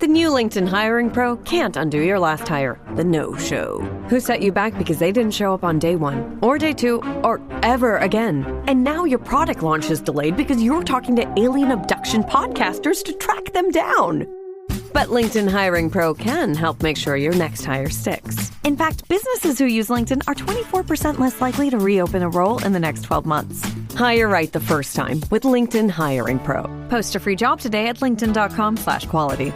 new LinkedIn Hiring Pro can't undo your last hire, the no-show. Who set you back because they didn't show up on day one, or day two, or ever again. And now your product launch is delayed because you're talking to alien abduction podcasters to track them down. But LinkedIn Hiring Pro can help make sure your next hire sticks. In fact, businesses who use LinkedIn are 24% less likely to reopen a role in the next 12 months. Hire right the first time with LinkedIn Hiring Pro. Post a free job today at linkedin.com/quality.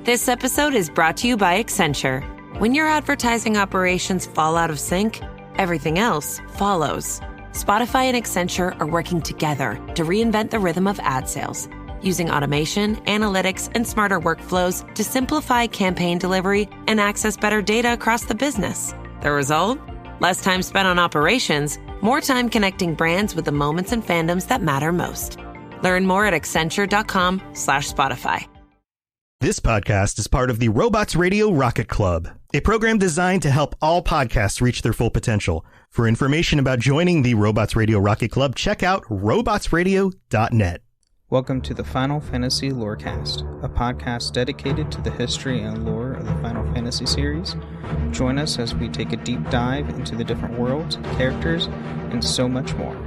This episode is brought to you by Accenture. When your advertising operations fall out of sync, everything else follows. Spotify and Accenture are working together to reinvent the rhythm of ad sales, using automation, analytics, and smarter workflows to simplify campaign delivery and access better data across the business. The result? Less time spent on operations, more time connecting brands with the moments and fandoms that matter most. Learn more at accenture.com/Spotify. This podcast is part of the Robots Radio Rocket Club, a program designed to help all podcasts reach their full potential. For information about joining the Robots Radio Rocket Club, check out robotsradio.net. Welcome to the Final Fantasy Lorecast, a podcast dedicated to the history and lore of the Final Fantasy series. Join us as we take a deep dive into the different worlds, characters, and so much more.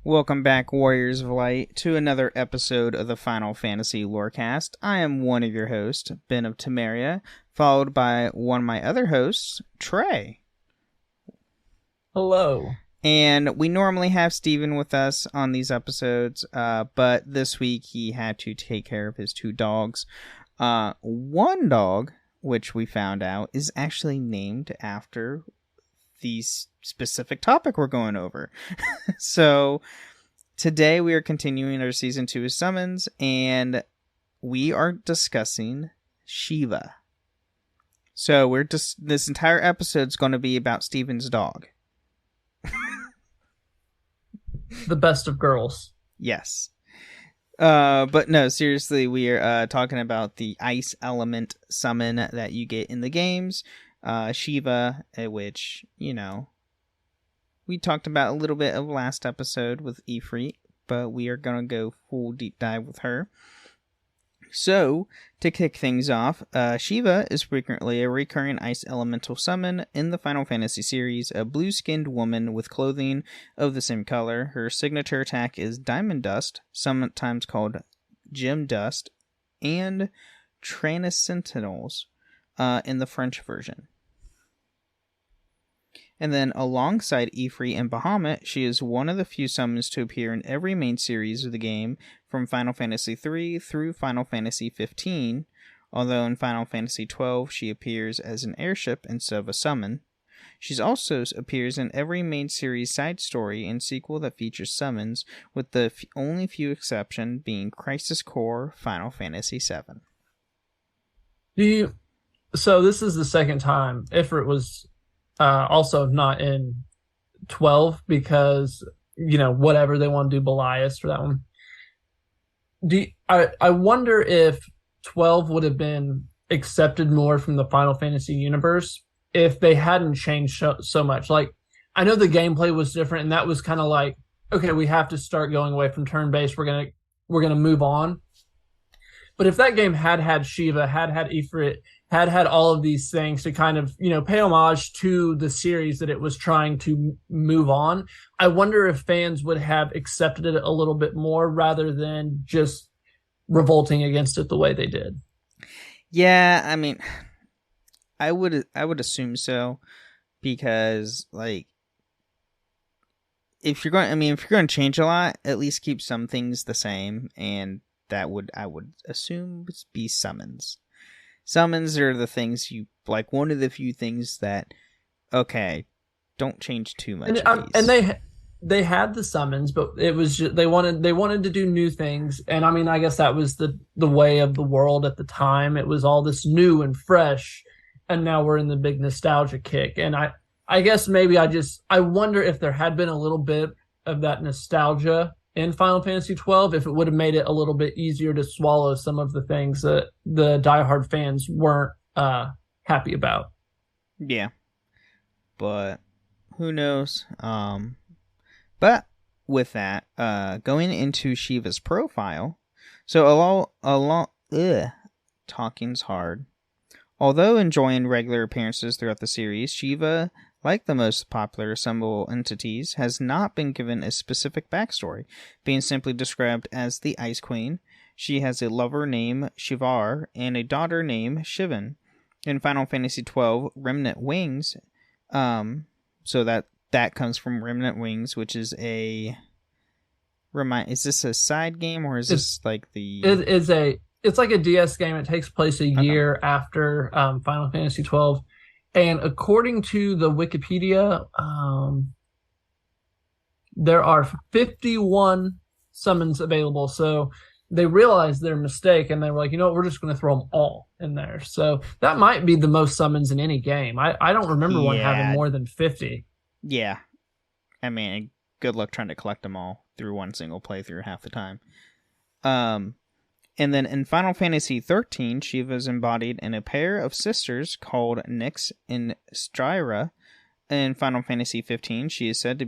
Welcome back, Warriors of Light, to another episode of the Final Fantasy Lorecast. I am one of your hosts, Ben of Temeria, followed by one of my other hosts, Trey. Hello. And we normally have Steven with us on these episodes, but this week he had to take care of his two dogs. One dog, which we found out, is actually named after the specific topic we're going over. So today we are continuing our Season 2 of Summons, and we are discussing Shiva. So this entire episode is going to be about Steven's dog. The best of girls. Yes. But no, seriously, we are talking about the ice element summon that you get in the games. Shiva, which, we talked about a little bit of last episode with Ifrit, but we are going to go full deep dive with her. So, to kick things off, Shiva is frequently a recurring ice elemental summon in the Final Fantasy series, a blue-skinned woman with clothing of the same color. Her signature attack is Diamond Dust, sometimes called Gem Dust, and Transcendental's in the French version. And then alongside Ifrit and Bahamut, she is one of the few summons to appear in every main series of the game from Final Fantasy III through Final Fantasy XV, although in Final Fantasy XII she appears as an airship instead of a summon. She also appears in every main series side story and sequel that features summons, with the only few exception being Crisis Core Final Fantasy VII. So this is the second time Ifrit was also not in 12 because, whatever they want to do, Belias for that one. I wonder if 12 would have been accepted more from the Final Fantasy universe if they hadn't changed so much. Like, I know the gameplay was different, and that was kind of like, okay, we have to start going away from turn-based. We're gonna move on. But if that game had Shiva, had Ifrit, had all of these things to kind of, pay homage to the series that it was trying to move on, I wonder if fans would have accepted it a little bit more rather than just revolting against it the way they did. Yeah, I mean, I would assume so, because if you're going to change a lot, at least keep some things the same, and that I would assume would be summons. Summons are the things one of the few things that, okay, don't change too much. And they had the summons, but it was just, they wanted to do new things. And I mean, I guess that was the way of the world at the time. It was all this new and fresh, and now we're in the big nostalgia kick. And I guess maybe I wonder if there had been a little bit of that nostalgia in Final Fantasy XII, if it would have made it a little bit easier to swallow some of the things that the diehard fans weren't happy about. Yeah. But who knows? But with that, going into Shiva's profile, So talking's hard. Although enjoying regular appearances throughout the series, Shiva, like the most popular symbol entities, has not been given a specific backstory, being simply described as the Ice Queen. She has a lover named Shivar and a daughter named Shivan. In Final Fantasy XII, Remnant Wings, so that comes from Remnant Wings, which is is this a side game or is this like the... It's like a DS game. It takes place a year after Final Fantasy XII. And according to the Wikipedia, there are 51 summons available. So they realized their mistake and they were like, you know what, we're just going to throw them all in there. So that might be the most summons in any game. I don't remember one having more than 50. Yeah. I mean, good luck trying to collect them all through one single playthrough half the time. And then in Final Fantasy XIII, Shiva is embodied in a pair of sisters called Nyx and Styra. In Final Fantasy XV, she is said to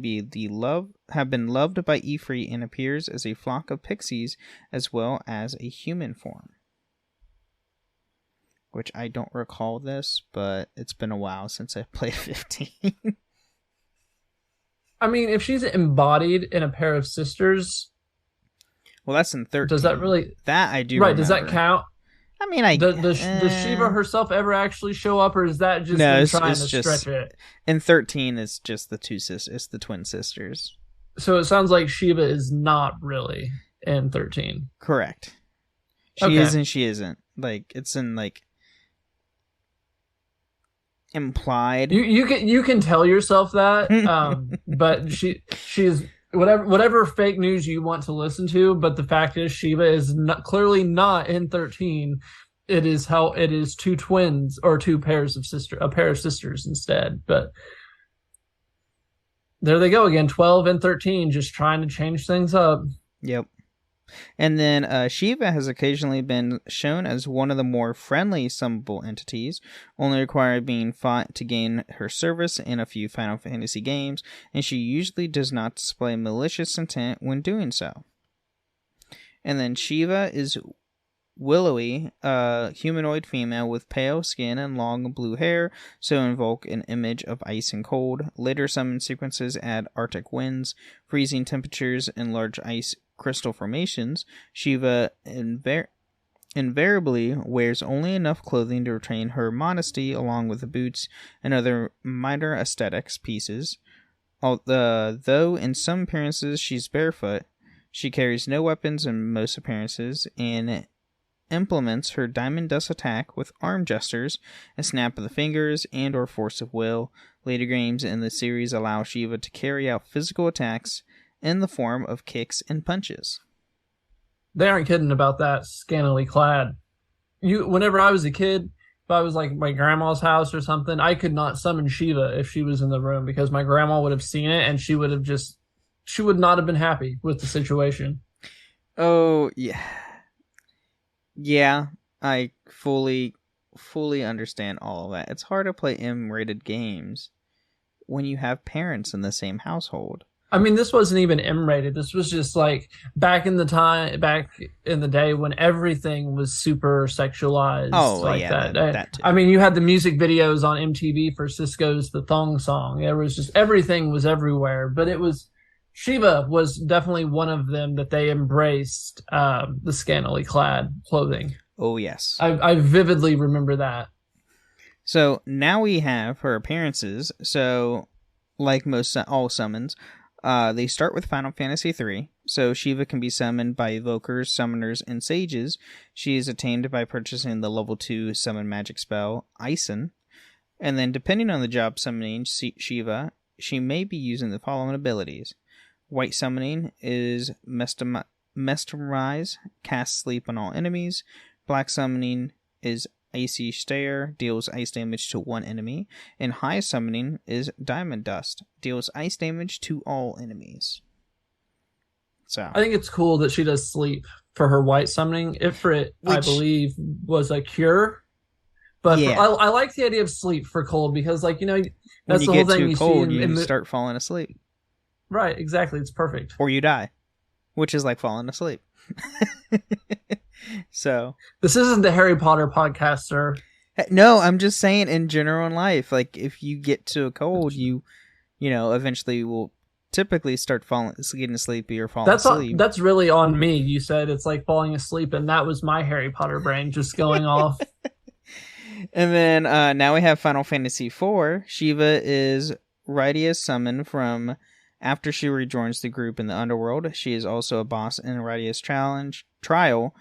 have been loved by Ifrit and appears as a flock of pixies as well as a human form. Which I don't recall this, but it's been a while since I played 15. I mean, if she's embodied in a pair of sisters... Well, that's in 13. Does that really... That I do Right, remember. Does that count? I mean, Does Shiva herself ever actually show up, or is that just trying to stretch it? In 13, it's just the two sisters. It's the twin sisters. So it sounds like Shiva is not really in 13. Correct. She is and she isn't. Like, it's in, like... implied. You can tell yourself that, but she's... Whatever fake news you want to listen to, but the fact is Shiva is clearly not in 13. It is two twins or a pair of sisters instead. But there they go again, 12 and 13, just trying to change things up. Yep. And then Shiva has occasionally been shown as one of the more friendly summonable entities, only required being fought to gain her service in a few Final Fantasy games, and she usually does not display malicious intent when doing so. And then Shiva is willowy, a humanoid female with pale skin and long blue hair, so invoke an image of ice and cold. Later summon sequences add Arctic winds, freezing temperatures, and large ice crystal formations. Shiva invariably wears only enough clothing to retain her modesty, along with the boots and other minor aesthetics pieces. Though in some appearances she's barefoot, she carries no weapons in most appearances, and implements her diamond dust attack with arm gestures, a snap of the fingers, and or force of will. Later games in the series allow Shiva to carry out physical attacks in the form of kicks and punches. They aren't kidding about that scantily clad. Whenever I was a kid, if I was like my grandma's house or something, I could not summon Shiva if she was in the room because my grandma would have seen it and she would not have been happy with the situation. Oh, yeah. Yeah, I fully understand all of that. It's hard to play M-rated games when you have parents in the same household. I mean, this wasn't even M-rated. This was just like back in the day when everything was super sexualized. Oh, like yeah, that too. I mean, you had the music videos on MTV for Cisco's The Thong Song. There was just everything was everywhere. But Shiva was definitely one of them that they embraced the scantily clad clothing. Oh, yes. I vividly remember that. So now we have her appearances. So, like all summons, they start with Final Fantasy III. So Shiva can be summoned by evokers, summoners, and sages. She is attained by purchasing the level 2 summon magic spell, Ison. And then depending on the job summoning Shiva, she may be using the following abilities. White summoning is Mesmerize, cast sleep on all enemies. Black summoning is Icy Stare, deals ice damage to one enemy. And high summoning is Diamond Dust, deals ice damage to all enemies. So I think it's cool that she does sleep for her white summoning. Ifrit, I believe, was a cure. But yeah. I like the idea of sleep for cold because, like, that's when the whole thing you get too cold, see you start falling asleep. Right, exactly. It's perfect. Or you die, which is like falling asleep. So This isn't the Harry Potter podcast, sir. no, I'm just saying in general in life, like if you get to a cold, you eventually will typically start getting sleepy or falling asleep. That's really on me. You said it's like falling asleep, and that was my Harry Potter brain just going off. And then now we have Final Fantasy IV. Shiva is Rydia's summon from after she rejoins the group in the underworld. She is also a boss in Rydia's trial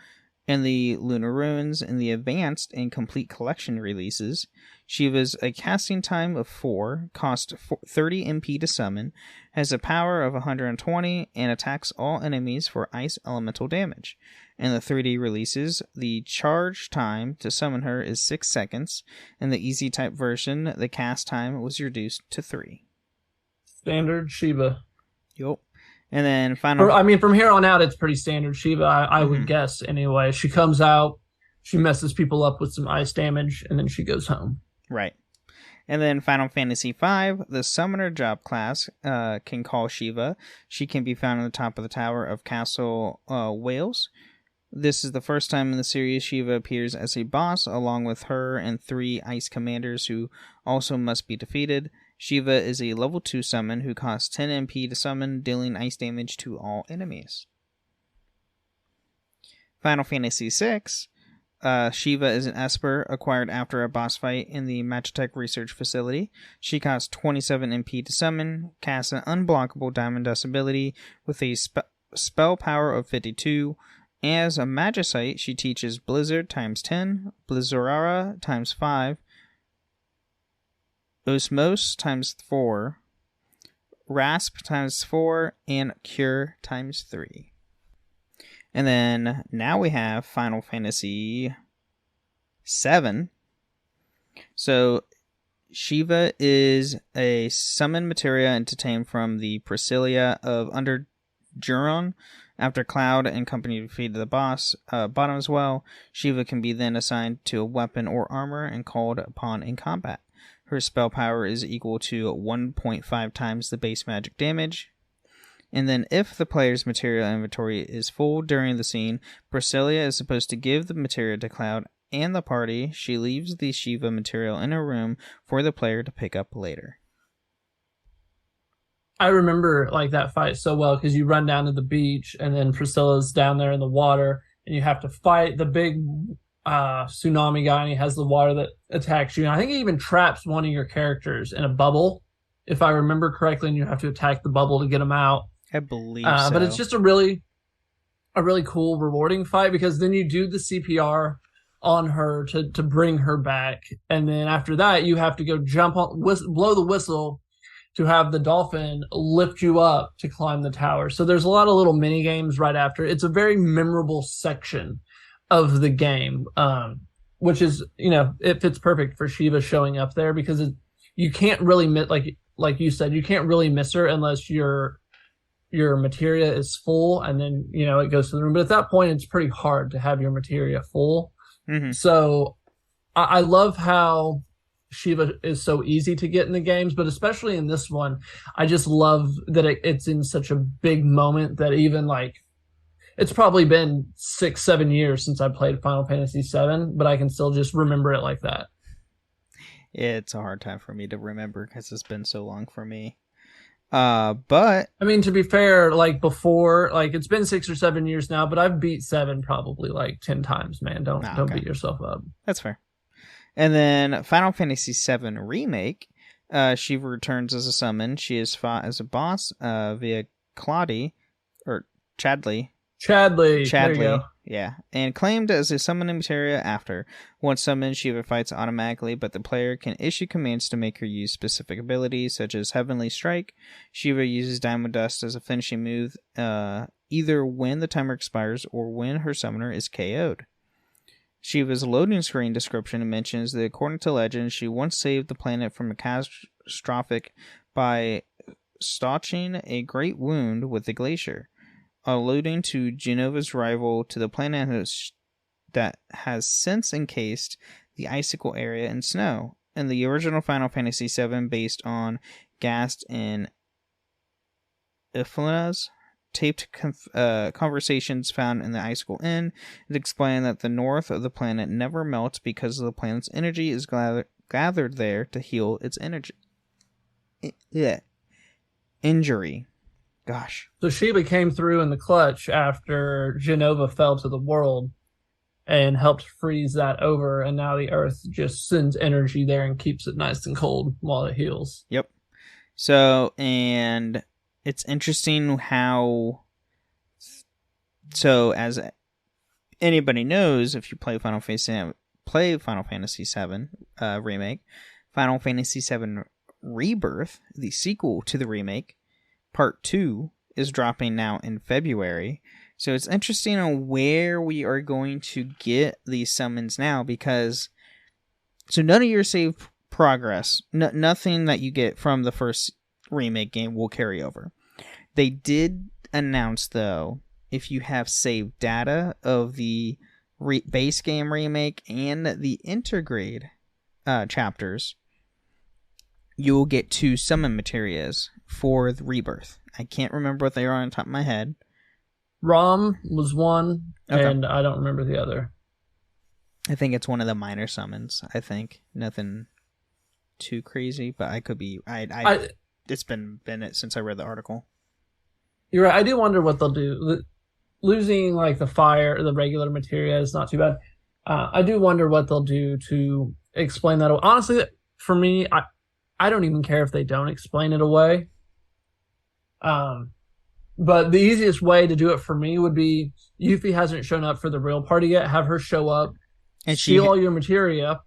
in the Lunar Ruins in the Advanced and Complete Collection releases. Shiva's a casting time of 4, costs 30 MP to summon, has a power of 120, and attacks all enemies for ice elemental damage. In the 3D releases, the charge time to summon her is 6 seconds. In the easy type version, the cast time was reduced to 3. Standard Shiva. Yup. And then final... from here on out, it's pretty standard Shiva, I would guess, anyway. She comes out, she messes people up with some ice damage, and then she goes home. Right. And then Final Fantasy V, the Summoner job class can call Shiva. She can be found on the top of the tower of Castle Wales. This is the first time in the series Shiva appears as a boss, along with her and 3 ice commanders who also must be defeated. Shiva is a level 2 summon who costs 10 MP to summon, dealing ice damage to all enemies. Final Fantasy VI, Shiva is an Esper acquired after a boss fight in the Magitech Research Facility. She costs 27 MP to summon, casts an unblockable Diamond Dust ability with a spell power of 52. As a Magicite, she teaches Blizzard times 10, Blizzarara times 5, Osmose times 4, Rasp times 4, and Cure times 3. And then now we have Final Fantasy VII. So Shiva is a summon materia and obtained from the Priscilla of Underjuron. After Cloud and company defeated the boss, Bottom as well, Shiva can be then assigned to a weapon or armor and called upon in combat. Her spell power is equal to 1.5 times the base magic damage. And then if the player's material inventory is full during the scene, Priscilla is supposed to give the materia to Cloud and the party. She leaves the Shiva material in her room for the player to pick up later. I remember like that fight so well because you run down to the beach and then Priscilla's down there in the water and you have to fight the big tsunami guy and he has the water that attacks you. And I think he even traps one of your characters in a bubble, if I remember correctly, and you have to attack the bubble to get him out. I believe so. But it's just a really cool, rewarding fight because then you do the CPR on her to bring her back. And then after that, you have to go jump on, blow the whistle to have the dolphin lift you up to climb the tower. So there's a lot of little mini games right after. It's a very memorable section of the game, which is, it fits perfect for Shiva showing up there because you can't really miss, like you said, you can't really miss her unless your materia is full and then, it goes to the room. But at that point, it's pretty hard to have your materia full. Mm-hmm. So I love how Shiva is so easy to get in the games, but especially in this one, I just love that it's in such a big moment that even it's probably been 6-7 years since I played Final Fantasy VII, but I can still just remember it like that. Yeah, it's a hard time for me to remember because it's been so long for me. But I mean, to be fair, before, it's been 6 or 7 years now, but I've beat 7 probably 10 times, man. Don't beat yourself up. That's fair. And then Final Fantasy VII Remake, Shiva returns as a summon. She is fought as a boss via Chadley. There you go. Yeah, and claimed as a summoning materia after. Once summoned, Shiva fights automatically, but the player can issue commands to make her use specific abilities, such as Heavenly Strike. Shiva uses Diamond Dust as a finishing move, either when the timer expires or when her summoner is KO'd. Shiva's loading screen description mentions that according to legend, she once saved the planet from a catastrophic by staunching a great wound with a glacier, alluding to Genova's rival to the planet that has since encased the icicle area in snow. In the original Final Fantasy VII, based on Gast and Iflina's taped conversations found in the Icicle Inn. It explained that the north of the planet never melts because the planet's energy is gathered there to heal its injury. Gosh. So Shiva came through in the clutch after Genova fell to the world and helped freeze that over, and now the Earth just sends energy there and keeps it nice and cold while it heals. Yep. So, and it's interesting how... So, as anybody knows, if you play Final Fantasy VII Remake, Final Fantasy VII Rebirth, the sequel to the remake, Part 2, is dropping now in February. So it's interesting on where we are going to get these summons now, because so none of your save progress, nothing that you get from the first remake game will carry over. They did announce, though, if you have saved data of the base game remake and the intergrade chapters, you will get 2 summon materias for the Rebirth. I can't remember what they are on top of my head. Rom was one, Okay. and I don't remember the other. I think it's one of the minor summons. I think nothing too crazy, but I could be. It's been since I read the article. You're right. I do wonder what they'll do. Losing like the fire, the regular materia is not too bad. I do wonder what they'll do to explain that. Honestly, for me, I don't even care if they don't explain it away. But the easiest way to do it for me would be Yuffie hasn't shown up for the real party yet. Have her show up and steal all your materia,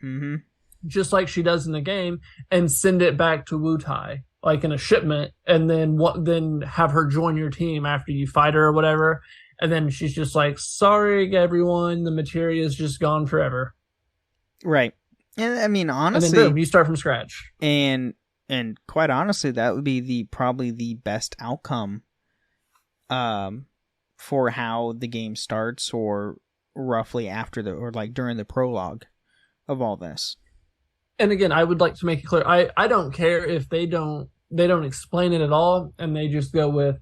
just like she does in the game, and send it back to Wutai, like in a shipment, and then have her join your team after you fight her or whatever. And then she's just like, sorry, everyone, the materia is just gone forever. Right. And I mean, honestly, and then boom, you start from scratch. And quite honestly, that would be probably the best outcome for how the game starts, or roughly after during the prologue of all this. And again, I would like to make it clear, I don't care if they don't explain it at all, and they just go with,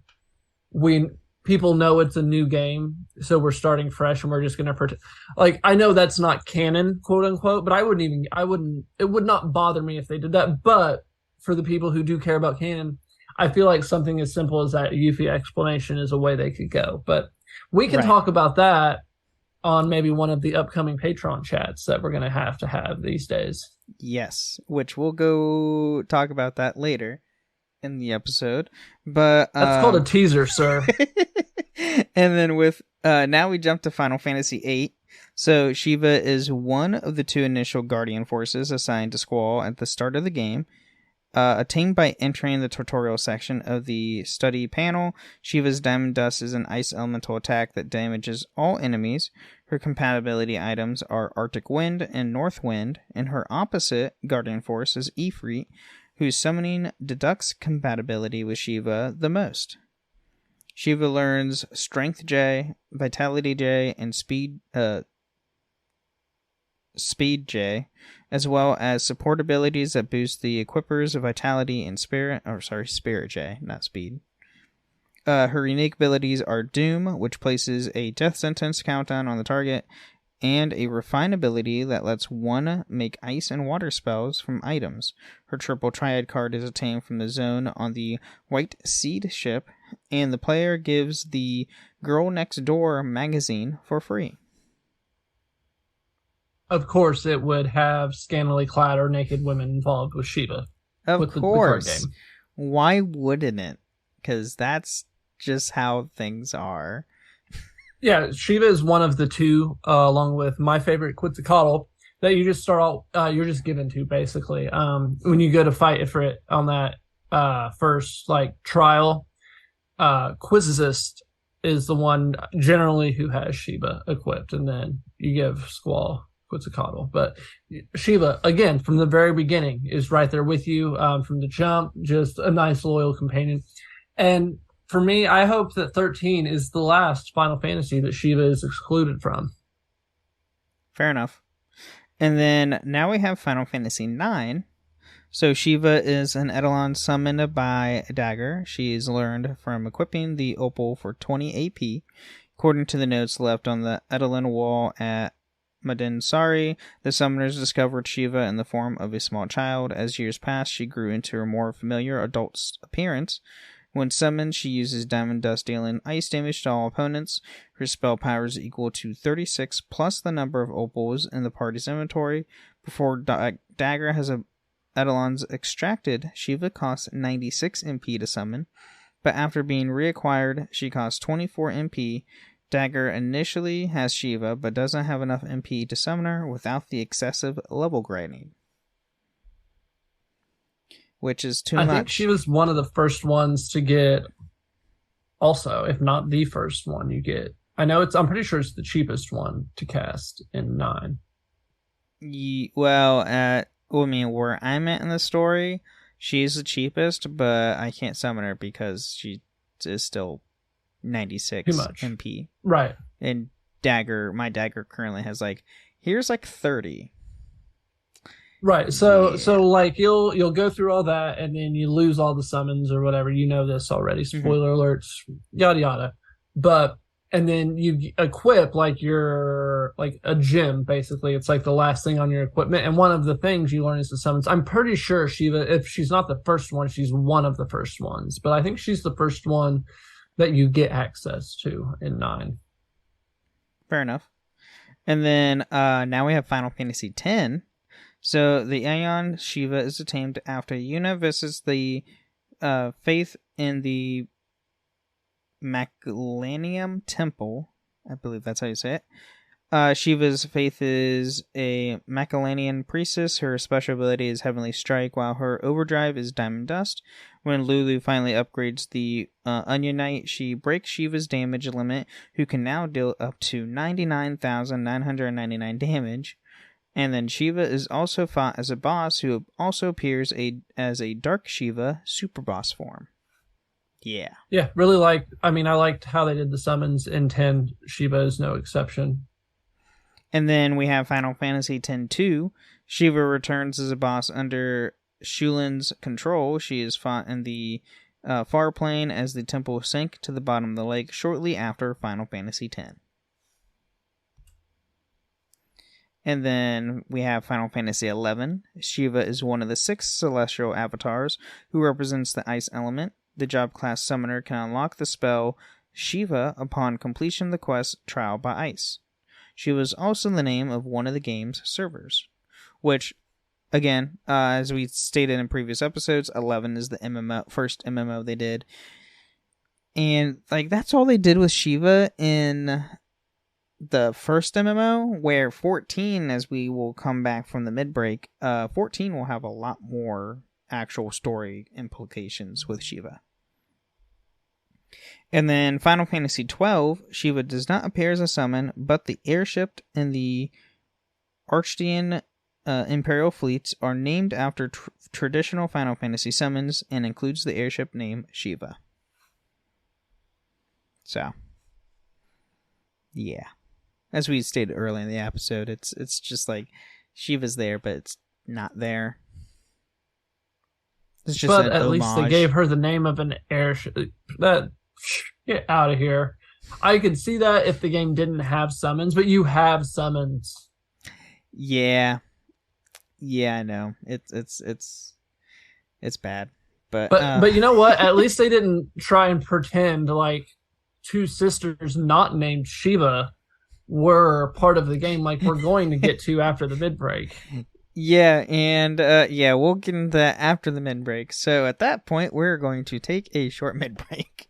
people know it's a new game, so we're starting fresh and we're just going to like, I know that's not canon, quote unquote, but it would not bother me if they did that. But for the people who do care about canon, I feel like something as simple as that Yuffie explanation is a way they could go. But we can talk about that on maybe one of the upcoming Patreon chats that we're going to have these days. Yes, which we'll go talk about that later in the episode. But that's called a teaser, sir. And then with now we jump to Final Fantasy VIII. So Shiva is one of the 2 initial Guardian forces assigned to Squall at the start of the game. Attained by entering the tutorial section of the study panel, Shiva's Diamond Dust is an ice elemental attack that damages all enemies. Her compatibility items are Arctic Wind and North Wind, and her opposite Guardian Force is Ifrit, whose summoning deducts compatibility with Shiva the most. Shiva learns Strength J, Vitality J, and Speed J, as well as support abilities that boost the equipper's vitality and Spirit J, not Speed. Her unique abilities are Doom, which places a death sentence countdown on the target, and a Refine ability that lets one make ice and water spells from items. Her triple triad card is obtained from the zone on the White Seed ship, and the player gives the Girl Next Door magazine for free. Of course, it would have scantily clad or naked women involved with Shiva. Of course. The card game. Why wouldn't it? Because that's just how things are. Yeah, Shiva is one of the 2, along with my favorite, Quetzalcoatl, that you just start out, you're just given to, basically. When you go to fight Ifrit on that first trial, Quizicist is the one generally who has Shiva equipped, and then you give Squall Quetzalcoatl. But Shiva, again, from the very beginning, is right there with you from the jump, just a nice, loyal companion. And for me, I hope that 13 is the last Final Fantasy that Shiva is excluded from. Fair enough. And then now we have Final Fantasy IX. So Shiva is an Eidolon summoned by a dagger. She is learned from equipping the opal for 20 AP. According to the notes left on the Eidolon wall at Madinsari, the summoners discovered Shiva in the form of a small child. As years passed, she grew into her more familiar adult appearance. When summoned, she uses Diamond Dust, dealing ice damage to all opponents. Her spell power is equal to 36 plus the number of opals in the party's inventory. Before Dagger has Eidolons extracted, Shiva costs 96 MP to summon, but after being reacquired, she costs 24 MP. Dagger initially has Shiva, but doesn't have enough MP to summon her without the excessive level grinding, which is too much. I think she was one of the first ones to get, also, if not the first one you get. I'm pretty sure it's the cheapest one to cast in 9. Where I'm at in the story, she's the cheapest, but I can't summon her because she is still 96 Too much. MP. Right. And my dagger currently has here's 30. Right. So like you'll go through all that and then you lose all the summons or whatever. You know this already. Spoiler alerts, yada yada. And then you equip a gem, basically. It's like the last thing on your equipment. And one of the things you learn is the summons. I'm pretty sure Shiva, if she's not the first one, she's one of the first ones. But I think she's the first one that you get access to in 9. Fair enough. And then now we have Final Fantasy X. So the Aeon Shiva is attained after Yuna visits the faith in the Macellanium Temple. I believe that's how you say it. Shiva's faith is a Macellanian priestess. Her special ability is Heavenly Strike, while her overdrive is Diamond Dust. When Lulu finally upgrades the Onion Knight, she breaks Shiva's damage limit, who can now deal up to 99,999 damage. And then Shiva is also fought as a boss, who also appears as a Dark Shiva super boss form. Yeah. Yeah, really I liked how they did the summons in 10. Shiva is no exception. And then we have Final Fantasy X-2. Shiva returns as a boss under Shulin's control. She is fought in the far plane as the temple sank to the bottom of the lake shortly after Final Fantasy X. And then we have Final Fantasy XI. Shiva is one of the 6 celestial avatars who represents the ice element. The job class summoner can unlock the spell Shiva upon completion of the quest Trial by Ice. Shiva is also the name of one of the game's servers, which, again, as we stated in previous episodes, 11 is the first MMO they did. And that's all they did with Shiva in the first MMO, where 14, as we will come back from the mid-break, 14 will have a lot more actual story implications with Shiva. And then Final Fantasy XII, Shiva does not appear as a summon, but the airship and the Archdean Imperial fleets are named after traditional Final Fantasy summons and includes the airship name Shiva. So, yeah. As we stated earlier in the episode, it's just Shiva's there, but it's not there. It's just but at least they gave her the name of an airship. Get out of here. I could see that if the game didn't have summons, but you have summons. Yeah, I know. It's bad, but you know what? At least they didn't try and pretend like 2 sisters not named Shiva were part of the game, like we're going to get to after the mid break. Yeah, and we'll get into that after the mid break. So at that point, we're going to take a short mid break.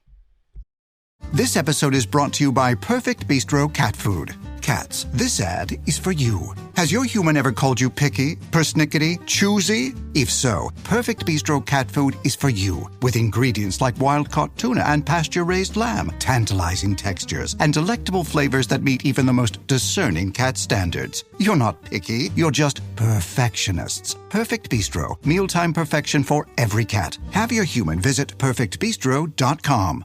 This episode is brought to you by Perfect Bistro Cat Food. Cats, this ad is for you. Has your human ever called you picky, persnickety, choosy? If so, Perfect Bistro Cat Food is for you. With ingredients like wild-caught tuna and pasture-raised lamb, tantalizing textures, and delectable flavors that meet even the most discerning cat standards. You're not picky, you're just perfectionists. Perfect Bistro, mealtime perfection for every cat. Have your human visit perfectbistro.com.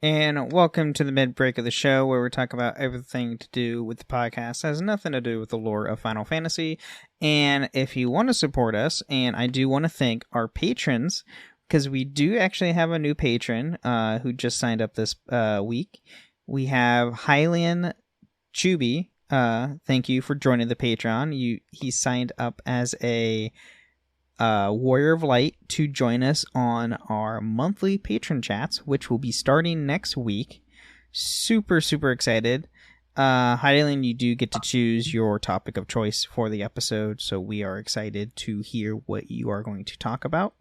And welcome to the mid-break of the show where we talk about everything to do with the podcast that has nothing to do with the lore of Final Fantasy. And if you want to support us, and I do want to thank our patrons, because we do actually have a new patron who just signed up this week. We have Hylian Chuby. Thank you for joining the Patreon. He signed up as a Warrior of Light to join us on our monthly patron chats, which will be starting next week. Super, super excited. Hylian, you do get to choose your topic of choice for the episode, so we are excited to hear what you are going to talk about.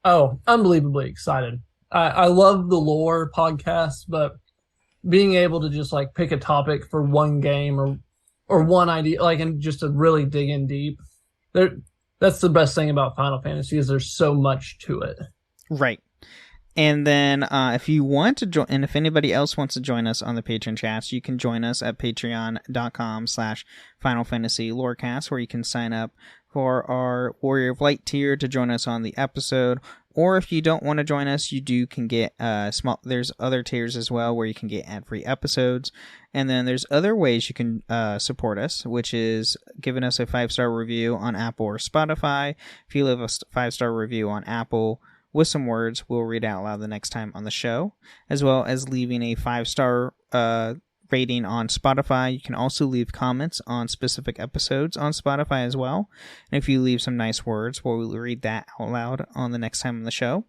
Oh, unbelievably excited. I love the lore podcast, but being able to just like pick a topic for one game or one idea, like, and just to really dig in deep, that's the best thing about Final Fantasy is there's so much to it. Right. And then if you want to join, and if anybody else wants to join us on the Patreon chats, you can join us at patreon.com/Final Fantasy Lorecast, where you can sign up for our Warrior of Light tier to join us on the episode. Or if you don't want to join us, you can get there's other tiers as well where you can get ad-free episodes. And then there's other ways you can support us, which is giving us a 5-star review on Apple or Spotify. If you leave a 5-star review on Apple with some words, we'll read out loud the next time on the show, as well as leaving a 5-star rating on Spotify. You can also leave comments on specific episodes on Spotify as well. And if you leave some nice words, we'll read that out loud on the next time on the show.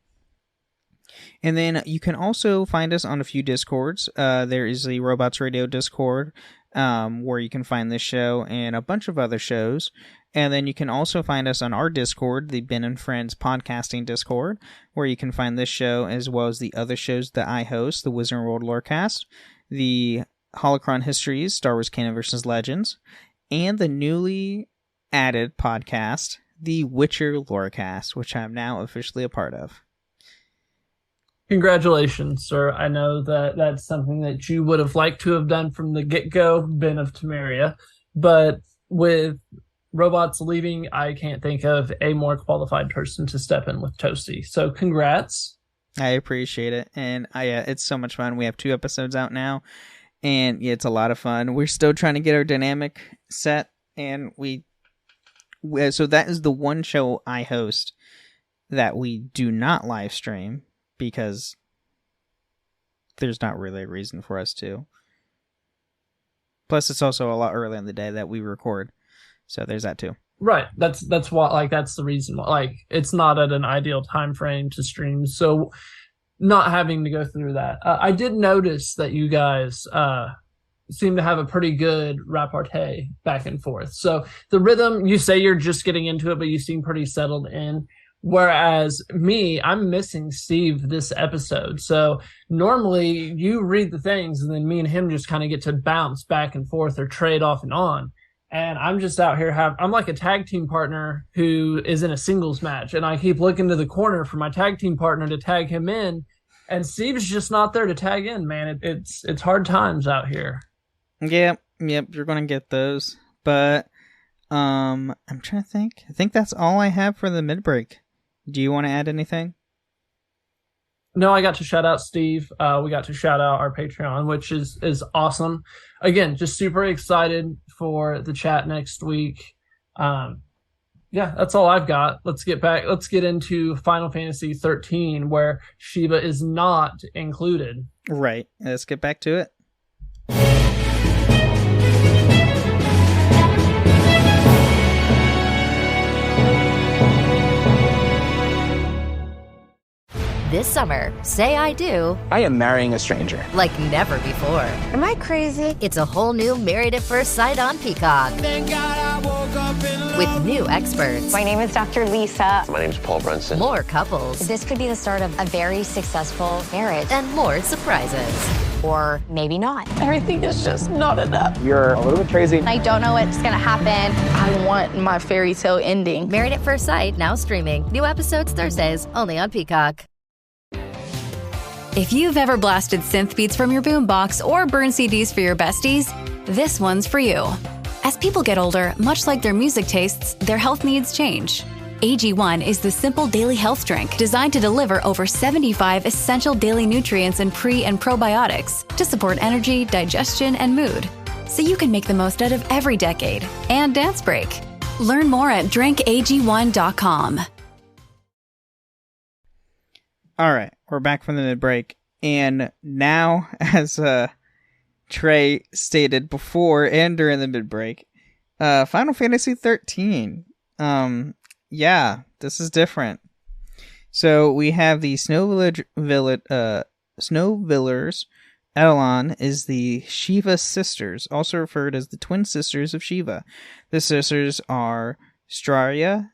And then you can also find us on a few Discords. There is the Robots Radio Discord, where you can find this show and a bunch of other shows. And then you can also find us on our Discord, the Ben and Friends Podcasting Discord, where you can find this show as well as the other shows that I host, the Wizard World Lorecast, the Holocron Histories, Star Wars Canon vs. Legends, and the newly added podcast, the Witcher Lorecast, which I'm now officially a part of. Congratulations, sir. I know that that's something that you would have liked to have done from the get-go, Ben of Temeria, but with Robots leaving, I can't think of a more qualified person to step in with Toasty. So congrats. I appreciate it, and it's so much fun. We have 2 episodes out now. And yeah, it's a lot of fun. We're still trying to get our dynamic set, and so that is the one show I host that we do not live stream because there's not really a reason for us to. Plus, it's also a lot earlier in the day that we record, so there's that too. Right. That's why. Like, that's the reason why. Like, it's not at an ideal time frame to stream, so not having to go through that. I did notice that you guys seem to have a pretty good repartee back and forth. So the rhythm, you say you're just getting into it, but you seem pretty settled in. Whereas me, I'm missing Steve this episode. So normally you read the things and then me and him just kind of get to bounce back and forth or trade off and on. And I'm just out here I'm like a tag team partner who is in a singles match. And I keep looking to the corner for my tag team partner to tag him in. And Steve's just not there to tag in, man. It's hard times out here. Yep, you're going to get those. But I'm trying to think. I think that's all I have for the mid-break. Do you want to add anything? No, I got to shout out Steve. We got to shout out our Patreon, which is awesome. Again, just super excited for the chat next week. Yeah, that's all I've got. Let's get into Final Fantasy 13, where Shiva is not included. Right. Let's get back to it. This summer, say I do. I am marrying a stranger. Like never before. Am I crazy? It's a whole new Married at First Sight on Peacock. Thank God I woke up in love. With new experts. My name is Dr. Lisa. My name is Paul Brunson. More couples. This could be the start of a very successful marriage. And more surprises. Or maybe not. Everything is just not enough. You're a little bit crazy. I don't know what's gonna happen. I want my fairy tale ending. Married at First Sight, now streaming. New episodes Thursdays, only on Peacock. If you've ever blasted synth beats from your boombox or burned CDs for your besties, this one's for you. As people get older, much like their music tastes, their health needs change. AG1 is the simple daily health drink designed to deliver over 75 essential daily nutrients and pre- and probiotics to support energy, digestion, and mood. So you can make the most out of every decade and dance break. Learn more at drinkag1.com. All right, we're back from the mid-break. And now, as Trey stated before and during the mid-break, Final Fantasy 13. Yeah, this is different. So we have the Snow Villers. Edelon is the Shiva sisters, also referred as the twin sisters of Shiva. The sisters are Straya,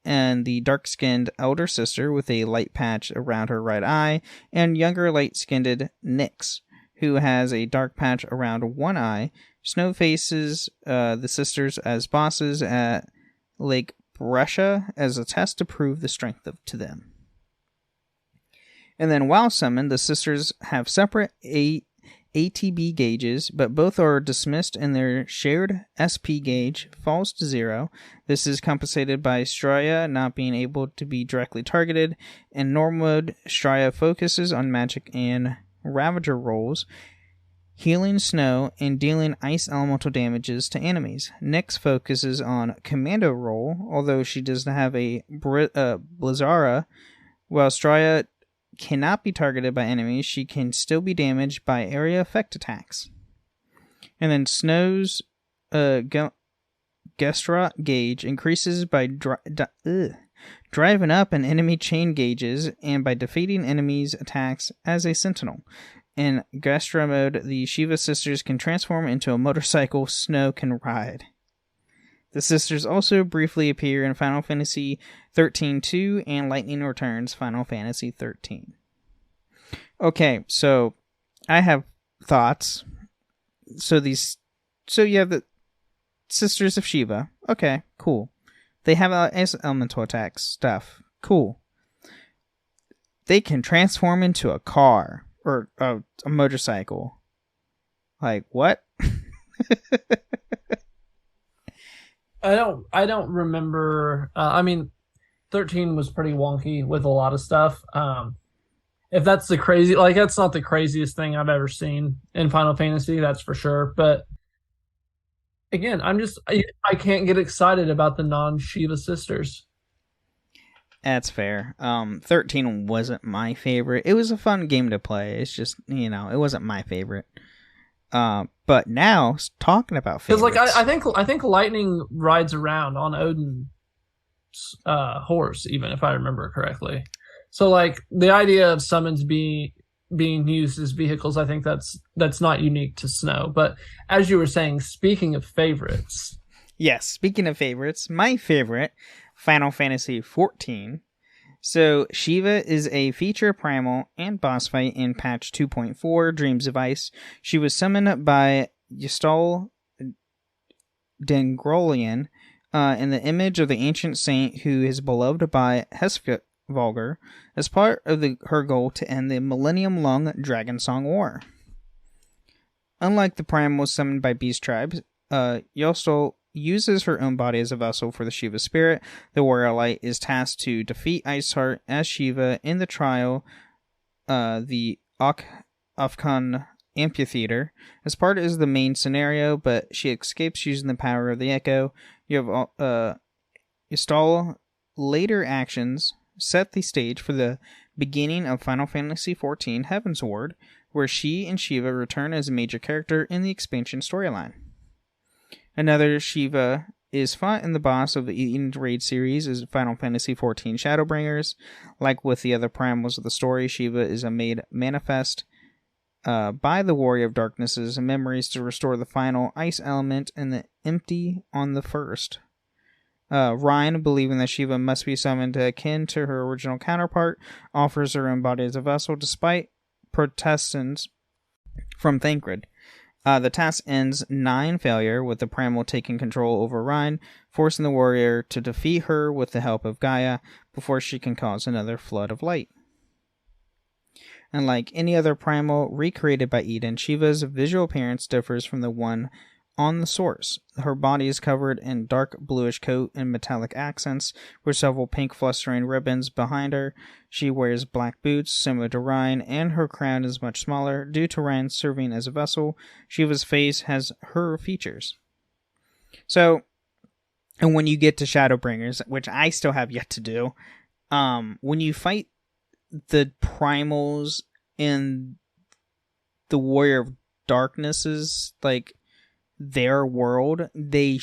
and the dark-skinned elder sister with a light patch around her right eye, and younger light-skinned Nyx, who has a dark patch around one eye. Snow faces the sisters as bosses at Lake Brescia as a test to prove the strength to them. And then while summoned, the sisters have separate ATB gauges, but both are dismissed and their shared SP gauge falls to 0. This is compensated by Straya not being able to be directly targeted. In normal mode, Straya focuses on magic and Ravager rolls, healing snow and dealing ice elemental damages to enemies. Nyx focuses on commando roll, although she does not have a Blizzara, while Straya cannot be targeted by enemies. She can still be damaged by area effect attacks. And then Snow's Gestra gauge increases by driving up an enemy chain gauges and by defeating enemies' attacks as a sentinel. In Gestra mode, the Shiva sisters can transform into a motorcycle Snow can ride. The sisters also briefly appear in Final Fantasy 13-2 and Lightning Returns Final Fantasy 13. Okay, so I have thoughts. So you have the Sisters of Shiva. Okay, cool. They have elemental attacks stuff. Cool. They can transform into a car or a motorcycle. Like what? I don't remember. 13 was pretty wonky with a lot of stuff. If that's that's not the craziest thing I've ever seen in Final Fantasy, that's for sure. But again, I can't get excited about the non-Shiva sisters. That's fair. 13 wasn't my favorite. It was a fun game to play. It's just, it wasn't my favorite. But now, talking about favorites. Because, I think Lightning rides around on Odin's horse, even if I remember correctly. So, the idea of summons being used as vehicles, I think that's not unique to Snow. But as you were saying, speaking of favorites. Yes, speaking of favorites, my favorite, Final Fantasy XIV. So, Shiva is a feature primal and boss fight in patch 2.4, Dreams of Ice. She was summoned by Ystal Dengrolian in the image of the ancient saint who is beloved by Hesvalgar as part of her goal to end the millennium-long Dragon Song War. Unlike the primals summoned by beast tribes, Ystal uses her own body as a vessel for the Shiva spirit. The warrior light is tasked to defeat Iceheart as Shiva in the trial, the Afghan amphitheater. As part is the main scenario, but she escapes using the power of the echo. You have Ystal later actions set the stage for the beginning of Final Fantasy XIV Heaven's Ward, where she and Shiva return as a major character in the expansion storyline. Another Shiva is fought in the boss of the Eden Raid series is Final Fantasy XIV Shadowbringers. Like with the other primals of the story, Shiva is made manifest by the Warrior of Darkness's memories to restore the final ice element and the empty on the first. Ryan, believing that Shiva must be summoned akin to her original counterpart, offers her own body as a vessel despite protestations from Thancred. The task ends 9 failure, with the primal taking control over Ryan, forcing the warrior to defeat her with the help of Gaia before she can cause another flood of light. Unlike any other primal recreated by Eden, Shiva's visual appearance differs from the one on the source. Her body is covered in dark bluish coat and metallic accents, with several pink flustering ribbons behind her. She wears black boots, similar to Ryan, and her crown is much smaller, due to Ryan serving as a vessel. Shiva's face has her features. So, and when you get to Shadowbringers, which I still have yet to do, when you fight the primals in the Warrior of Darknesses, like, their world, they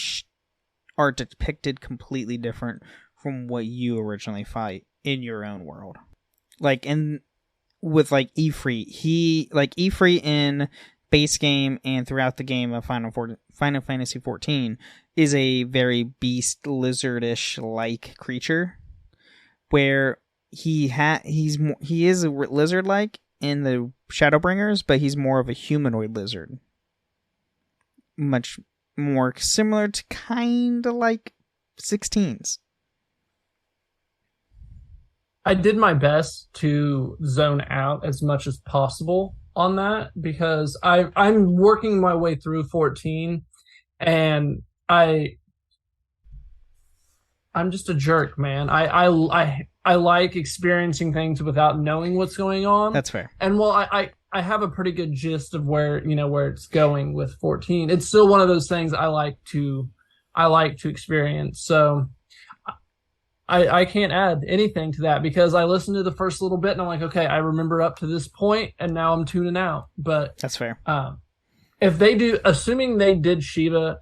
are depicted completely different from what you originally fight in your own world. Like, with like Ifrit, Ifrit in base game and throughout the game of Final Fantasy XIV is a very beast lizardish like creature, where he is a lizard like in the Shadowbringers, but he's more of a humanoid lizard. Much more similar to kind of like 16s. I did my best to zone out as much as possible on that, because I'm working my way through 14, and I'm just a jerk, man. I like experiencing things without knowing what's going on. That's fair. And well, I have a pretty good gist of where it's going with 14. It's still one of those things I like to experience. So I can't add anything to that, because I listened to the first little bit and I'm like, okay, I remember up to this point, and now I'm tuning out. But that's fair. If they do, assuming they did Shiva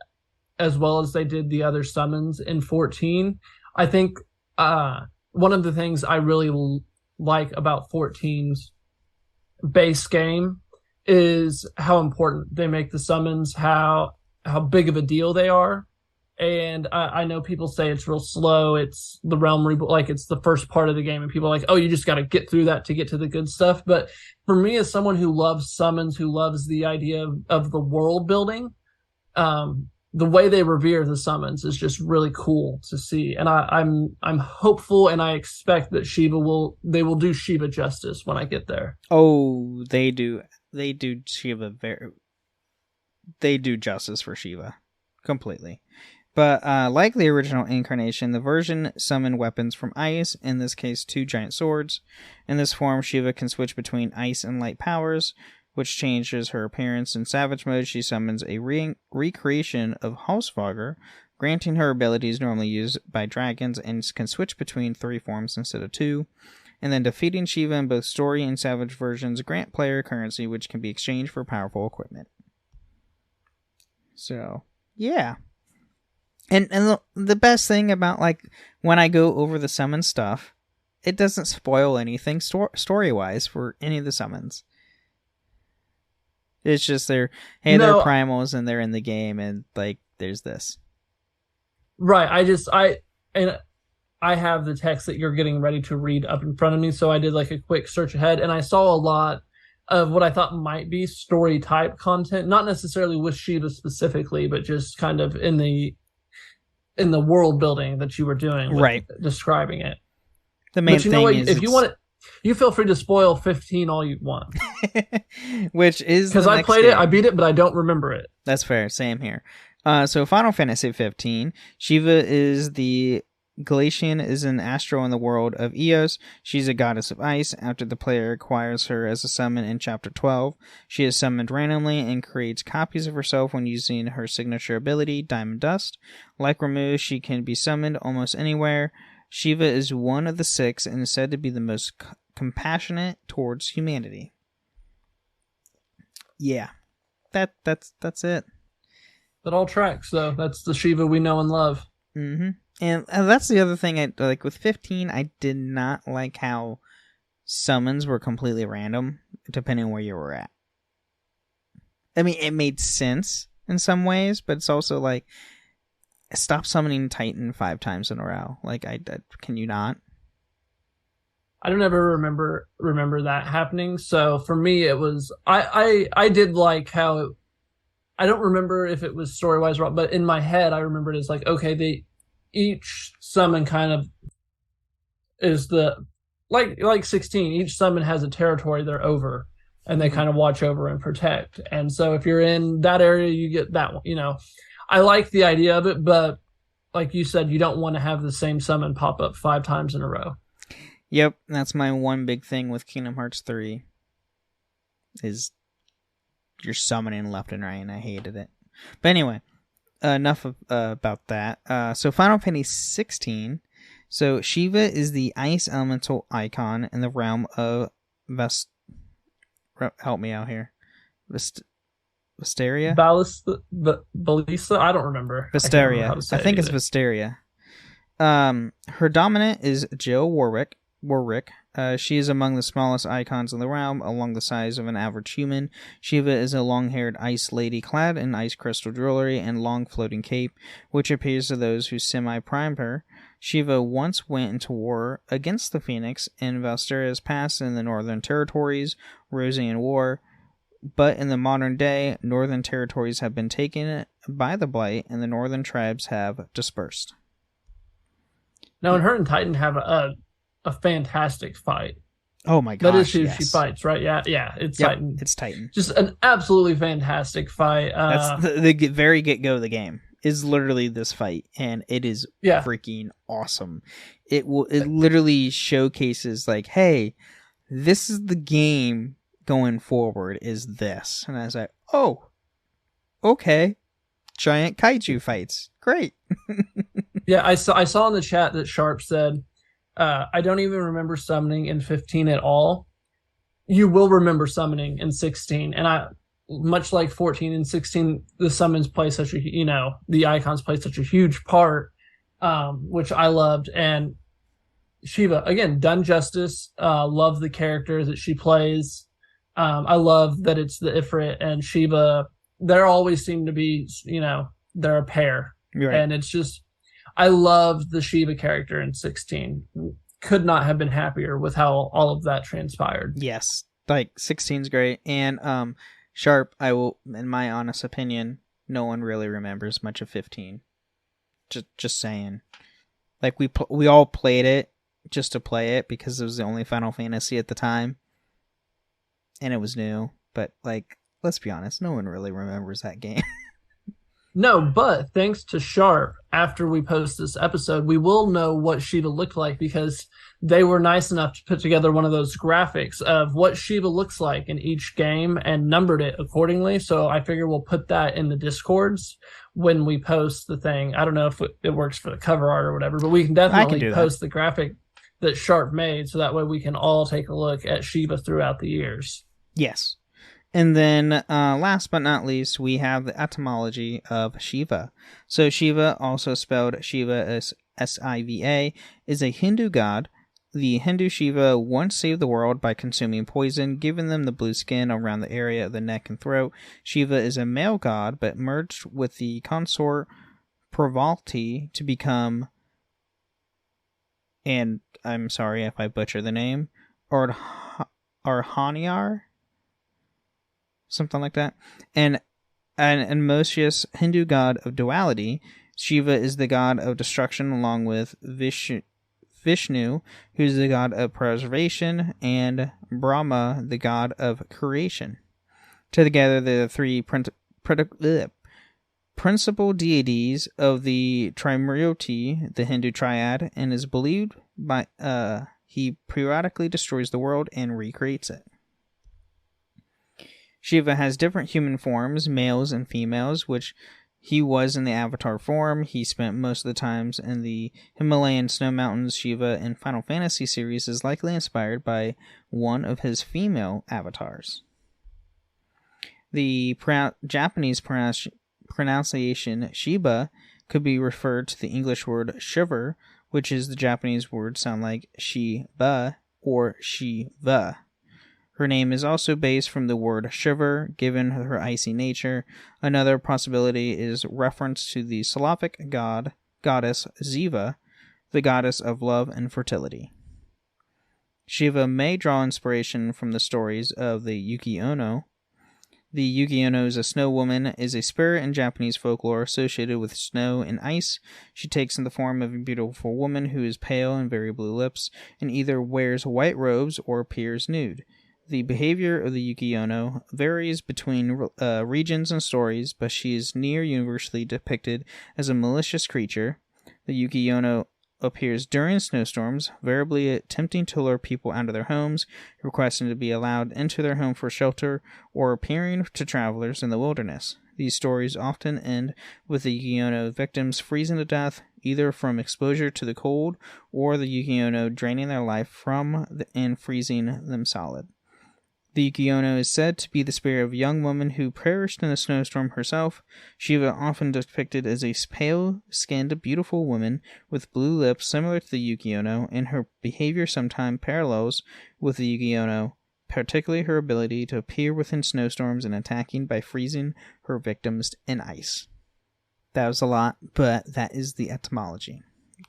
as well as they did the other summons in 14, I think one of the things I really like about 14's base game is how important they make the summons, how big of a deal they are. And I know people say it's real slow, it's the realm like it's the first part of the game, and people are like, oh, you just got to get through that to get to the good stuff. But for me, as someone who loves summons, who loves the idea of the world building, the way they revere the summons is just really cool to see. And I'm hopeful, and I expect that they will do Shiva justice when I get there. Oh, they do Shiva they do justice for Shiva completely. But like the original incarnation, the version summoned weapons from ice, in this case 2 giant swords. In this form, Shiva can switch between ice and light powers, which changes her appearance. In Savage mode, she summons a recreation of Hallsvogr, granting her abilities normally used by dragons, and can switch between 3 forms instead of 2. And then defeating Shiva in both story and Savage versions grant player currency, which can be exchanged for powerful equipment. So, yeah. And the best thing about, like, when I go over the summon stuff, it doesn't spoil anything story-wise for any of the summons. It's just they're primals and they're in the game, and, like, there's this. Right. I have the text that you're getting ready to read up in front of me, so I did, like, a quick search ahead, and I saw a lot of what I thought might be story-type content, not necessarily with Shiva specifically, but just kind of in the world building that you were doing, right? Describing it. The main thing is, if you want it, you feel free to spoil 15 all you want. Which is because I played it, I beat it, but I don't remember it. That's fair. Same here. So Final Fantasy 15, Shiva is the Galatian, is an astral in the world of Eos. She's a goddess of ice. After the player acquires her as a summon in Chapter 12, she is summoned randomly and creates copies of herself when using her signature ability, Diamond Dust. Like Ramuh, she can be summoned almost anywhere. Shiva is one of the 6 and is said to be the most compassionate towards humanity. Yeah, that's it. That all tracks, though. That's the Shiva we know and love. Mm-hmm. And that's the other thing, I like with 15, I did not like how summons were completely random, depending on where you were at. I mean, it made sense in some ways, but it's also like, stop summoning Titan 5 times in a row. Like, can you not? I don't ever remember that happening. So for me, it was, I did like how, I don't remember if it was story-wise wrong, but in my head, I remember it as like, okay, each summon kind of is like 16. Each summon has a territory they're over, and they kind of watch over and protect. And so if you're in that area, you get that one. I like the idea of it, but like you said, you don't want to have the same summon pop up 5 times in a row. Yep, that's my one big thing with Kingdom Hearts 3 is you're summoning left and right, and I hated it. But anyway, enough about that. So Final Fantasy 16. So Shiva is the ice elemental icon in the realm of help me out here. Vesteria? Ballista? I don't remember. Vesteria. I think it's Vesteria. Her dominant is Jill Warwick. She is among the smallest icons in the realm, along the size of an average human. Shiva is a long-haired ice lady clad in ice crystal jewelry and long floating cape, which appears to those who semi-primed her. Shiva once went into war against the Phoenix in Valsteria's past in the Northern Territories, Rosian War, but in the modern day, Northern Territories have been taken by the Blight and the Northern tribes have dispersed. Now, and her and Titan have a fantastic fight. Oh my gosh, that is who yes. she fights, right? Yeah, it's Titan. It's Titan. Just an absolutely fantastic fight. That's the very get-go of the game is literally this fight, and it is freaking awesome. It literally showcases like, hey, this is the game going forward is this. And I was like, oh, okay. Giant kaiju fights. Great. Yeah, I saw in the chat that Sharp said, I don't even remember summoning in 15 at all. You will remember summoning in 16. And much like 14 and 16, the summons play such a, the icons play such a huge part, which I loved. And Shiva, again, done justice. Love the character that she plays. I love that it's the Ifrit and Shiva. There always seem to be, they're a pair. Right. And it's just, I loved the Shiva character in 16. Could not have been happier with how all of that transpired. Yes. Like 16's great. And Sharp, I will, in my honest opinion, no one really remembers much of 15. Just saying. Like we all played it just to play it because it was the only Final Fantasy at the time. And it was new. But like, let's be honest, no one really remembers that game. No, but thanks to Sharp, after we post this episode, we will know what Shiva looked like because they were nice enough to put together one of those graphics of what Shiva looks like in each game and numbered it accordingly. So I figure we'll put that in the Discords when we post the thing. I don't know if it works for the cover art or whatever, but we can definitely post the graphic that Sharp made so that way we can all take a look at Shiva throughout the years. Yes. And then, last but not least, we have the etymology of Shiva. So Shiva, also spelled Shiva as S-I-V-A, is a Hindu god. The Hindu Shiva once saved the world by consuming poison, giving them the blue skin around the area of the neck and throat. Shiva is a male god, but merged with the consort Pravalti to become, and I'm sorry if I butcher the name, Arhaniar? Something like that. And an Mosheus Hindu god of duality, Shiva is the god of destruction along with Vishnu, who's the god of preservation, and Brahma, the god of creation. Together, the three principal deities of the Trimurti, the Hindu triad, and is believed by he periodically destroys the world and recreates it. Shiva has different human forms, males and females, which he was in the Avatar form. He spent most of the times in the Himalayan snow mountains. Shiva in Final Fantasy series is likely inspired by one of his female avatars. The Japanese pronunciation Shiba could be referred to the English word shiver, which is the Japanese word sound like Shiba or Shiva. Her name is also based from the word shiver, given her icy nature. Another possibility is reference to the Slavic goddess Ziva, the goddess of love and fertility. Shiva may draw inspiration from the stories of the Yuki Ono. The Yuki Ono is a snow woman, is a spirit in Japanese folklore associated with snow and ice. She takes in the form of a beautiful woman who is pale and very blue lips, and either wears white robes or appears nude. The behavior of the Yuki Ono varies between regions and stories, but she is near universally depicted as a malicious creature. The Yuki Ono appears during snowstorms, variably attempting to lure people out of their homes, requesting to be allowed into their home for shelter, or appearing to travelers in the wilderness. These stories often end with the Yuki Ono victims freezing to death, either from exposure to the cold, or the Yuki Ono draining their life and freezing them solid. The Yuki Ono is said to be the spirit of a young woman who perished in a snowstorm herself. Shiva often depicted as a pale-skinned, beautiful woman with blue lips similar to the Yuki Ono, and her behavior sometimes parallels with the Yuki Ono, particularly her ability to appear within snowstorms and attacking by freezing her victims in ice. That was a lot, but that is the etymology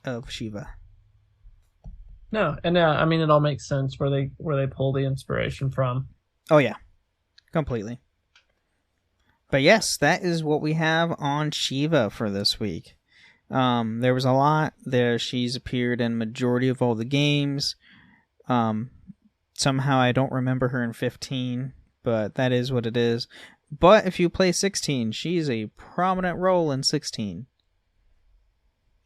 of Shiva. No, and I mean, it all makes sense where they pull the inspiration from. Oh yeah, completely. But yes, that is what we have on Shiva for this week. There was a lot there. She's appeared in majority of all the games. Somehow I don't remember her in 15, but that is what it is. But if you play 16, she's a prominent role in 16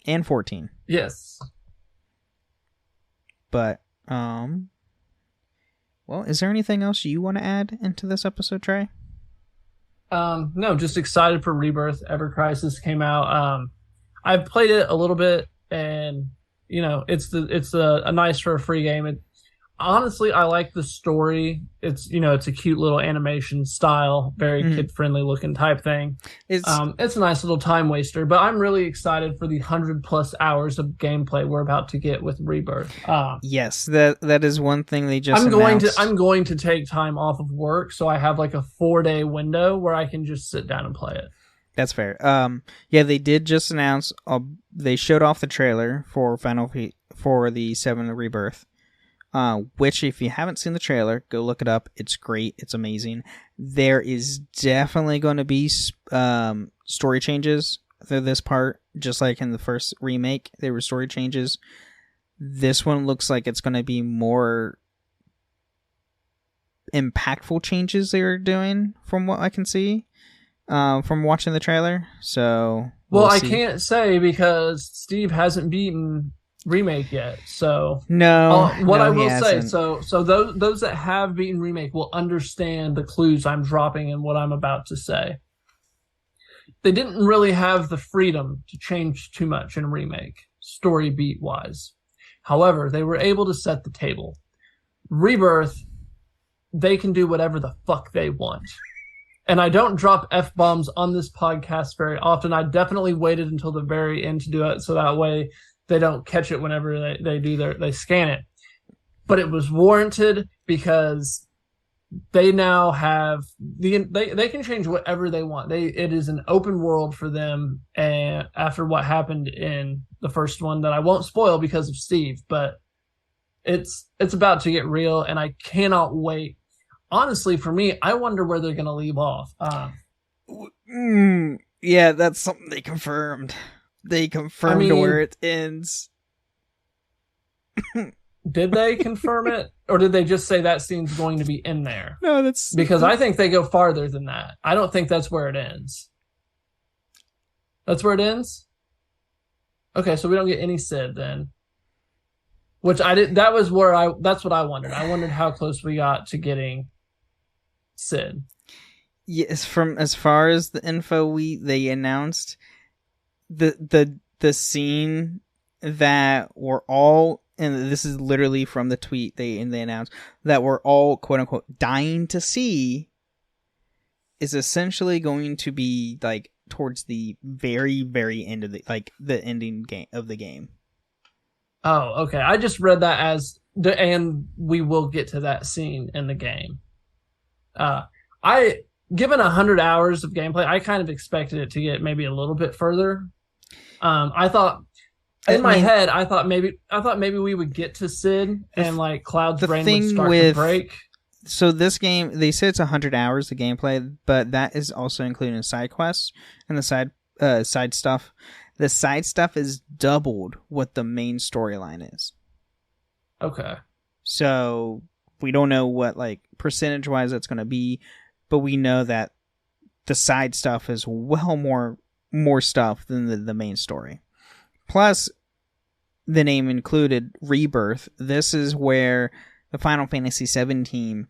and 14. Yes. But, well, is there anything else you want to add into this episode, Trey? No, just excited for Rebirth. Ever Crisis came out. I've played it a little bit, and you know, it's a nice for a free game. Honestly, I like the story. It's a cute little animation style, very kid-friendly looking type thing. It's a nice little time waster, but I'm really excited for the 100+ hours of gameplay we're about to get with Rebirth. Yes, that is one thing they just announced. I'm going to take time off of work, so I have like a 4-day window where I can just sit down and play it. That's fair. Yeah, they did just announce. They showed off the trailer for for the 7 Rebirth. Which, if you haven't seen the trailer, go look it up. It's great. It's amazing. There is definitely going to be story changes through this part, just like in the first remake. There were story changes. This one looks like it's going to be more impactful changes they are doing, from what I can see, from watching the trailer. So, well, I can't say because Steve hasn't beaten Remake yet, so I will say, so those that have beaten Remake will understand the clues I'm dropping and what I'm about to say. They didn't really have the freedom to change too much in Remake, story beat wise. However, they were able to set the table. Rebirth, they can do whatever the fuck they want. And I don't drop F-bombs on this podcast very often. I definitely waited until the very end to do it, so that way they don't catch it whenever they scan it. But it was warranted because they now have they can change whatever they want. It is an open world for them, and after what happened in the first one that I won't spoil because of Steve, but it's about to get real, and I cannot wait. Honestly, for me, I wonder where they're going to leave off. Yeah, that's something they confirmed. They confirmed where it ends. Did they confirm it? Or did they just say that scene's going to be in there? No, that's... Because I think they go farther than that. I don't think that's where it ends. That's where it ends? Okay, so we don't get any Sid then. Which I did. That's what I wondered. I wondered how close we got to getting Sid. Yes, from as far as the info they announced, the scene that we're all, and this is literally from the tweet they announced, that we're all quote unquote dying to see, is essentially going to be like towards the very, very end of the ending game of the game. Oh, okay. I just read that as and we will get to that scene in the game. Given 100 hours of gameplay, I kind of expected it to get maybe a little bit further. I thought in my head, I thought maybe we would get to Sid and like Cloud's brain would start to break. So this game, they said it's 100 hours of gameplay, but that is also including side quests and the side stuff. The side stuff is doubled what the main storyline is. Okay. So We don't know what, like, percentage-wise that's going to be, but we know that the side stuff is well more stuff than the main story. Plus, the name included Rebirth. This is where the Final Fantasy VII team,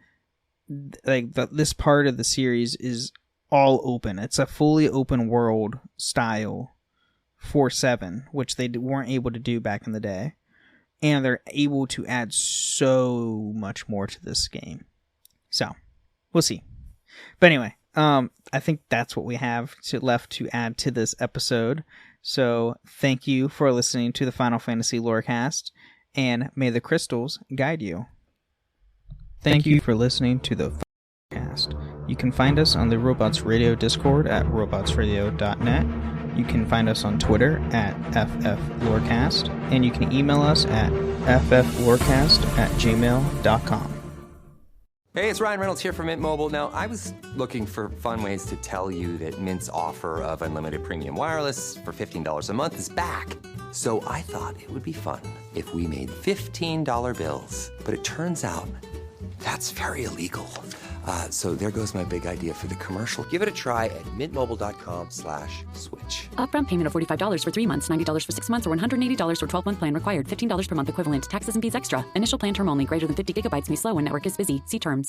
like, this part of the series is all open. It's a fully open world style for 7, which they weren't able to do back in the day. And they're able to add so much more to this game. So, we'll see. But anyway, I think that's what we have left to add to this episode. So, thank you for listening to the Final Fantasy Lorecast, and may the crystals guide you. Thank you for listening to the Lorecast. You can find us on the Robots Radio Discord at robotsradio.net. You can find us on Twitter at FFLorecast, and you can email us at fflorecast@gmail.com. Hey, it's Ryan Reynolds here from Mint Mobile. Now, I was looking for fun ways to tell you that Mint's offer of unlimited premium wireless for $15 a month is back. So I thought it would be fun if we made $15 bills. But it turns out that's very illegal. So there goes my big idea for the commercial. Give it a try at mintmobile.com/switch. Upfront payment of $45 for 3 months, $90 for 6 months, or $180 for 12-month plan required. $15 per month equivalent. Taxes and fees extra. Initial plan term only. Greater than 50 gigabytes may slow when network is busy. See terms.